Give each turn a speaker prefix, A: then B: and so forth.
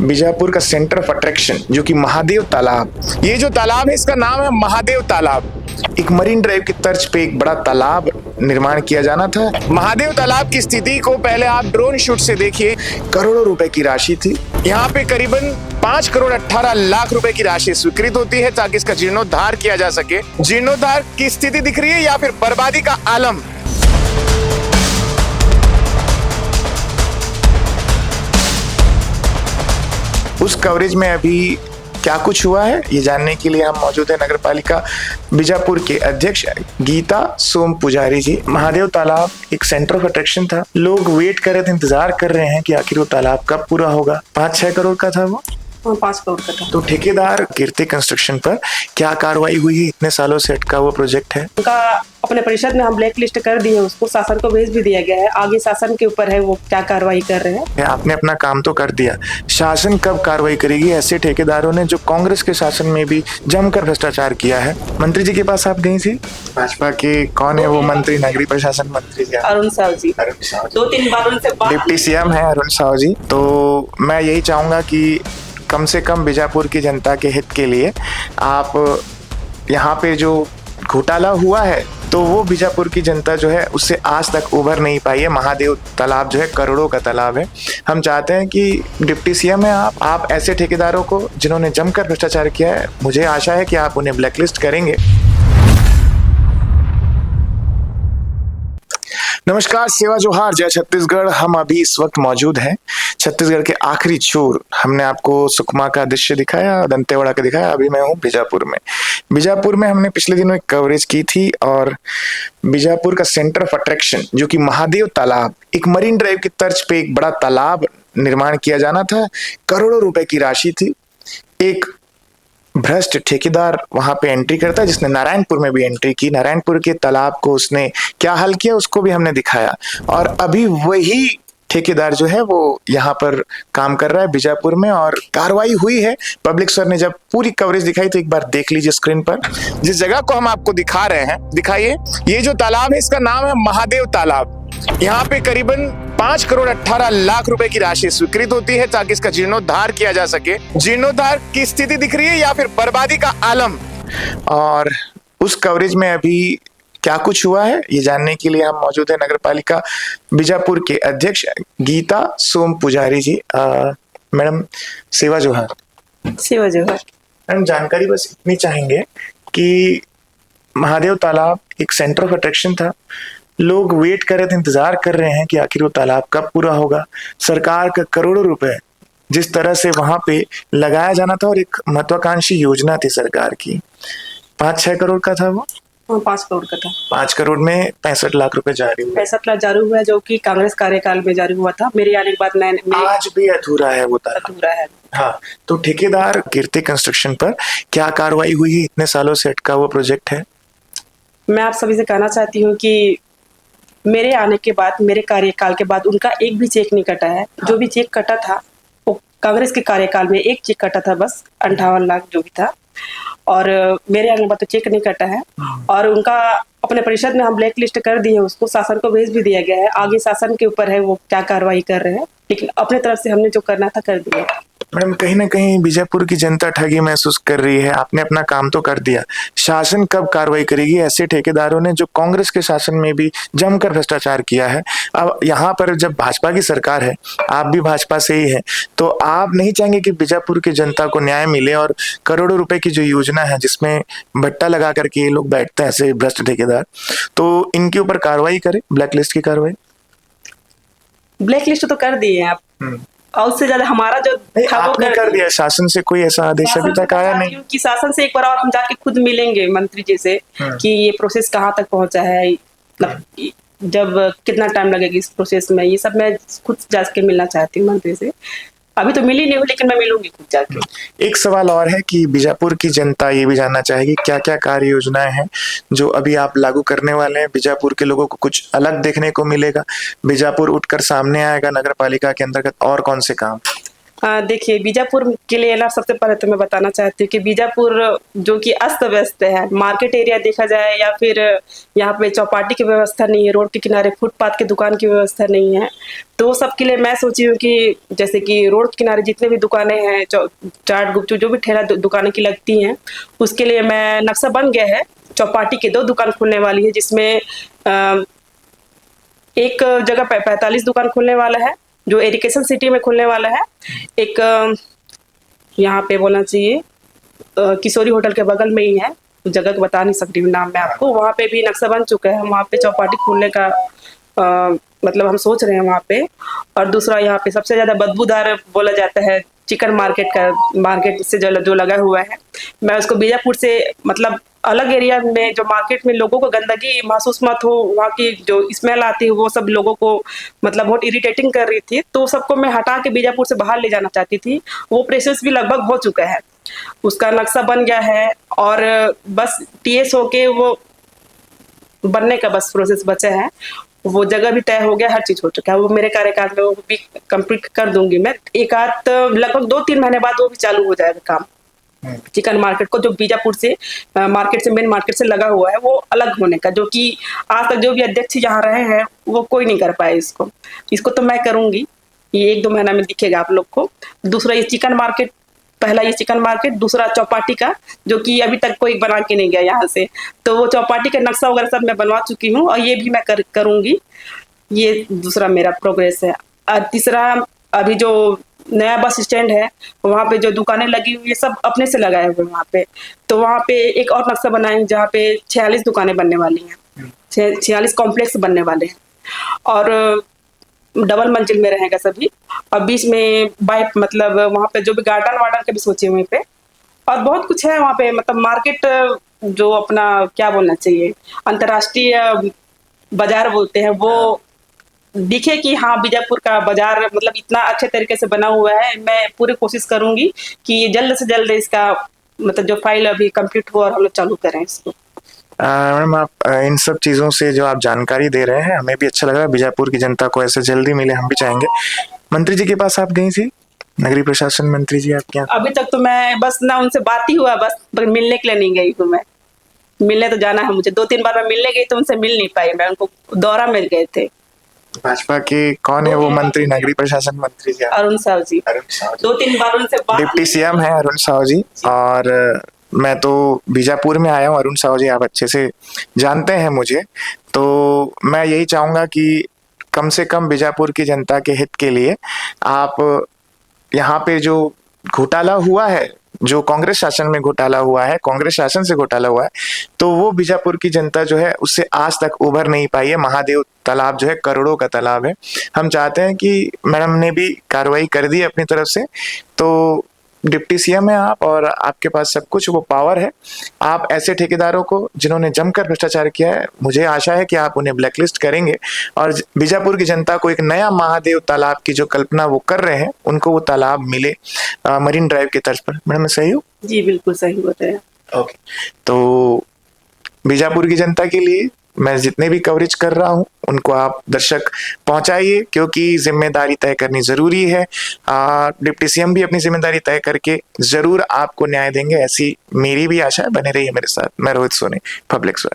A: बीजापुर का centre of attraction जो कि महादेव तालाब, ये जो तालाब है इसका नाम है महादेव तालाब। एक मरीन ड्राइव की तर्ज पे एक बड़ा तालाब निर्माण किया जाना था। महादेव तालाब की स्थिति को पहले आप ड्रोन शूट से देखिए। करोड़ों रुपए की राशि थी। यहाँ पे करीबन 5 करोड़ 18 लाख रुपए की राशि स्वीकृत होती है ताकि इसका जीर्णोद्धार किया जा सके। जीर्णोद्धार की स्थिति दिख रही है या फिर बर्बादी का आलम। उस कवरेज में अभी क्या कुछ हुआ है ये जानने के लिए हम मौजूद है नगर पालिका बीजापुर के अध्यक्ष गीता सोम पुजारी जी। महादेव तालाब एक सेंटर ऑफ अट्रैक्शन था। लोग वेट कर रहे थे, इंतजार कर रहे हैं कि आखिर वो तालाब कब पूरा होगा। 5-6 करोड़ का था वो।
B: 5 करोड़ का था।
A: तो ठेकेदार कीर्ति कंस्ट्रक्शन पर क्या कार्रवाई हुई है? इतने सालों से अटका हुआ प्रोजेक्ट है।
B: उनका अपने परिषद में हम ब्लैक लिस्ट कर दिए, उसको शासन को भेज भी दिया गया है। आगे शासन के ऊपर है वो क्या कार्रवाई कर रहे हैं।
A: आपने अपना काम तो कर दिया, शासन कब कार्रवाई करेगी ऐसे ठेकेदारों ने जो कांग्रेस के शासन में भी जमकर भ्रष्टाचार किया है? मंत्री जी के पास आप गई थी? भाजपा के कौन है वो मंत्री, नगरीय प्रशासन मंत्री जी?
B: अरुण साहू जी। 2-3 बार उनसे
A: डिप्टी सीएम है अरुण साहू जी। तो मैं यही चाहूंगा कि कम से कम बीजापुर की जनता के हित के लिए आप यहाँ पे जो घोटाला हुआ है तो वो बीजापुर की जनता जो है उससे आज तक उभर नहीं पाई है। महादेव तालाब जो है करोड़ों का तालाब है। हम चाहते हैं कि डिप्टी सीएम है आप ऐसे ठेकेदारों को जिन्होंने जमकर भ्रष्टाचार किया है, मुझे आशा है कि आप उन्हें ब्लैकलिस्ट करेंगे। नमस्कार, सेवा जोहार, जय छत्तीसगढ़। हम अभी इस वक्त मौजूद हैं छत्तीसगढ़ के आखिरी छोर। हमने आपको सुकमा का दृश्य दिखाया, दंतेवाड़ा का दिखाया, अभी मैं हूँ बीजापुर में। बीजापुर में हमने पिछले दिनों एक कवरेज की थी और बीजापुर का सेंटर ऑफ अट्रैक्शन जो कि महादेव तालाब, एक मरीन ड्राइव की तर्ज पे एक बड़ा तालाब निर्माण किया जाना था। करोड़ों रुपए की राशि थी। एक भ्रष्ट ठेकेदार वहां पे एंट्री करता है जिसने नारायणपुर में भी एंट्री की। नारायणपुर के तालाब को उसने क्या हल किया उसको भी हमने दिखाया और अभी वही ठेकेदार जो है वो यहाँ पर काम कर रहा है बीजापुर में और कार्रवाई हुई है। पब्लिक सर ने जब पूरी कवरेज दिखाई तो एक बार देख लीजिए स्क्रीन पर। जिस जगह को हम आपको दिखा रहे हैं, दिखाइए। ये जो तालाब है इसका नाम है महादेव तालाब। यहाँ पे करीबन 5 करोड़ 18 लाख रुपए की राशि स्वीकृत होती है ताकि इसका जीर्णोद्धार किया जा सके। जीर्णोद्धार की स्थिति दिख रही है या फिर बर्बादी का आलम। और उस कवरेज में अभी क्या कुछ हुआ है ये जानने के लिए हम मौजूद है नगर पालिका बीजापुर के अध्यक्ष गीता सोम पुजारी जी। मैडम सेवा जोहार।
B: सेवा जोहार।
A: मैडम जानकारी बस इतनी चाहेंगे कि महादेव तालाब एक सेंटर ऑफ अट्रैक्शन था। लोग वेट कर रहे थे, इंतजार कर रहे हैं कि आखिर वो तालाब कब पूरा होगा। सरकार का करोड़ों रुपए जिस तरह से वहां पे लगाया जाना था और एक महत्वाकांक्षी योजना थी सरकार की। 5-6 करोड़ का था वो।
B: 5 करोड़ का था।
A: 5 करोड़ में 65 लाख रुपए जारी हुए।
B: 65 लाख जारी हुआ है जो कि कांग्रेस कार्यकाल में जारी हुआ था। मेरे आने के बाद
A: आज भी अधूरा है वो तालाब।
B: अधूरा है।
A: हाँ, तो ठेकेदार कीर्ति कंस्ट्रक्शन पर क्या कार्रवाई हुई है? इतने सालों से अटका हुआ प्रोजेक्ट है।
B: मैं आप सभी से कहना चाहती हूँ कि मेरे आने के बाद, मेरे कार्यकाल के बाद उनका एक भी चेक नहीं कटा है। जो भी चेक कटा था वो कांग्रेस के कार्यकाल में एक चेक कटा था, बस 58 लाख जो भी था। और मेरे आने के बाद तो चेक नहीं कटा है। और उनका अपने परिषद में हम ब्लैक लिस्ट कर दिए, उसको शासन को भेज भी दिया गया है। आगे शासन के ऊपर है वो क्या कार्रवाई कर रहे हैं, लेकिन अपने तरफ से हमने जो करना था कर दिया।
A: मैडम कहीं ना कहीं बीजापुर की जनता ठगी महसूस कर रही है। आपने अपना काम तो कर दिया, शासन कब कार्रवाई करेगी ऐसे ठेकेदारों ने जो कांग्रेस के शासन में भी जमकर भ्रष्टाचार किया है? अब यहाँ पर जब भाजपा की सरकार है, आप भी भाजपा से ही है, तो आप नहीं चाहेंगे कि बीजापुर की जनता को न्याय मिले और करोड़ों रुपए की जो योजना है जिसमें भट्टा लगा करके ये लोग बैठते हैं ऐसे भ्रष्ट ठेकेदार, तो इनके ऊपर कार्रवाई करे, ब्लैकलिस्ट की कार्रवाई?
B: ब्लैक लिस्ट तो कर दिए आप, और उससे ज्यादा हमारा जो था वो
A: कर दिया। शासन से कोई ऐसा आदेश अभी तक आया नहीं
B: कि शासन से एक बार और हम जाके खुद मिलेंगे मंत्री जी से कि ये प्रोसेस कहाँ तक पहुंचा है, मतलब जब कितना टाइम लगेगा इस प्रोसेस में, ये सब मैं खुद जाके मिलना चाहती हूँ मंत्री से। अभी तो मिली नहीं हूँ लेकिन मैं मिलूंगी खुद जाके।
A: एक सवाल और है कि बीजापुर की जनता ये भी जानना चाहेगी क्या क्या कार्य योजनाएं हैं जो अभी आप लागू करने वाले हैं। बीजापुर के लोगों को कुछ अलग देखने को मिलेगा, बीजापुर उठकर सामने आएगा नगर पालिका के अंतर्गत, और कौन से काम?
B: देखिए, बीजापुर के लिए ना सबसे पहले तो मैं बताना चाहती हूँ कि बीजापुर जो कि अस्त व्यस्त है, मार्केट एरिया देखा जाए या फिर यहाँ पे चौपाटी की व्यवस्था नहीं है, रोड के किनारे फुटपाथ की दुकान की व्यवस्था नहीं है। तो सबके लिए मैं सोची हूँ कि जैसे कि रोड के किनारे जितने भी दुकानें हैं, चाट गुपचुप जो भी ठेला दुकानें की लगती हैं, उसके लिए मैं नक्शा बन गया है। चौपाटी के 2 दुकान खुलने वाली है, जिसमें एक जगह 45 दुकान खुलने वाला है, जो एजुकेशन सिटी में खुलने वाला है। एक यहाँ पे बोलना चाहिए किशोरी होटल के बगल में ही है, जगह को बता नहीं सकती हूँ नाम मैं आपको। वहाँ पे भी नक्शा बन चुका है, वहाँ पे चौपाटी खोलने का मतलब हम सोच रहे हैं वहाँ पे। और दूसरा यहाँ पे सबसे ज्यादा बदबूदार बोला जाता है चिकन मार्केट से जो लगा हुआ है, मैं उसको बीजापुर से मतलब अलग एरिया में जो मार्केट में लोगों को गंदगी महसूस मत हो, वहाँ की जो स्मेल आती है वो सब लोगों को मतलब बहुत इरिटेटिंग कर रही थी, तो सबको मैं हटा के बीजापुर से बाहर ले जाना चाहती थी। वो प्रोसेस भी लगभग हो चुका है, उसका नक्शा बन गया है और बस टीएस होके वो बनने का बस प्रोसेस बचा है। वो जगह भी तय हो गया, हर चीज हो चुका है, वो मेरे कार्यकाल में वो भी कंप्लीट कर दूंगी मैं। एक आध लगभग 2-3 महीने बाद वो भी चालू हो जाएगा काम। चिकन मार्केट को जो बीजापुर से मार्केट से मेन मार्केट से लगा हुआ है वो अलग होने का, जो कि आज तक जो भी अध्यक्ष यहाँ रहे हैं वो कोई नहीं कर पाए इसको तो मैं करूंगी। ये 1-2 महीना में दिखेगा आप लोग को। दूसरा ये चिकन मार्केट, पहला ये चिकन मार्केट, दूसरा चौपाटी का, जो कि अभी तक कोई बना के नहीं गया यहाँ से, तो वो चौपाटी का नक्शा वगैरह सब मैं बनवा चुकी हूँ और ये भी मैं करूंगी। ये दूसरा मेरा प्रोग्रेस है। तीसरा अभी जो नया बस स्टैंड है वहाँ पे जो दुकानें लगी हुई है सब अपने से लगाए हुए वहाँ पे, तो वहाँ पे एक और नक्शा बनाए जहाँ पे 46 दुकानें बनने वाली हैं, 46 कॉम्प्लेक्स बनने वाले हैं और डबल मंजिल में रहेगा सभी। और बीच में बाइक मतलब वहाँ पे जो भी गार्डन वार्डन के भी सोचे हुए पे, और बहुत कुछ है वहाँ पे, मतलब मार्केट जो अपना क्या बोलना चाहिए अंतर्राष्ट्रीय बाजार बोलते हैं वो दिखे कि हाँ बीजापुर का बाजार मतलब इतना अच्छे तरीके से बना हुआ है। मैं पूरी कोशिश करूंगी कि जल्द से जल्द इसका मतलब जो फाइल अभी कंप्लीट हुआ और हम लोग चालू करें इसको।
A: मैडम, आप इन सब चीज़ों से जो आप जानकारी दे रहे हैं हमें भी अच्छा लग रहा है। बीजापुर की जनता को ऐसे जल्दी मिले हम भी चाहेंगे। मंत्री जी के पास आप गई थी, नगरीय प्रशासन मंत्री जी आपके यहाँ?
B: अभी तक तो मैं बस ना उनसे बात ही हुआ, बस मिलने के लिए नहीं गई हूँ मैं। मिलने तो जाना है मुझे, 2-3 बार मैं मिलने गई तो उनसे मिल नहीं पाई, मैं उनको दौरा में गए थे।
A: भाजपा के कौन है वो मंत्री, नगरीय प्रशासन मंत्री जी?
B: अरुण साहु जी।
A: अरुण साहु जी
B: 2-3 बार उनसे बात,
A: डिप्टी सीएम है अरुण साहु जी। और मैं तो बीजापुर में आया हूँ, अरुण साहु जी आप अच्छे से जानते हैं मुझे, तो मैं यही चाहूंगा कि कम से कम बीजापुर की जनता के हित के लिए आप यहाँ पे जो घोटाला हुआ है, जो कांग्रेस शासन में घोटाला हुआ है, कांग्रेस शासन से घोटाला हुआ है, तो वो बीजापुर की जनता जो है उससे आज तक उभर नहीं पाई है। महादेव तालाब जो है करोड़ों का तालाब है। हम चाहते हैं कि मैडम ने भी कार्रवाई कर दी अपनी तरफ से, तो डिप्टी सीएम है आप और आपके पास सब कुछ वो पावर है। आप ऐसे ठेकेदारों को जिन्होंने जमकर भ्रष्टाचार किया है, मुझे आशा है कि आप उन्हें ब्लैकलिस्ट करेंगे और बीजापुर की जनता को एक नया महादेव तालाब की जो कल्पना वो कर रहे हैं उनको वो तालाब मिले मरीन ड्राइव की तर्ज पर। मैडम मैं सही हूँ?
B: जी बिल्कुल सही होते हैं।
A: ओके, तो बीजापुर की जनता के लिए मैं जितने भी कवरेज कर रहा हूँ उनको आप दर्शक पहुंचाइए, क्योंकि जिम्मेदारी तय करनी जरूरी है। डिप्टी सीएम भी अपनी जिम्मेदारी तय करके जरूर आपको न्याय देंगे, ऐसी मेरी भी आशा है। बने रहिए मेरे साथ। मैं रोहित सोनी, पब्लिक स्वर।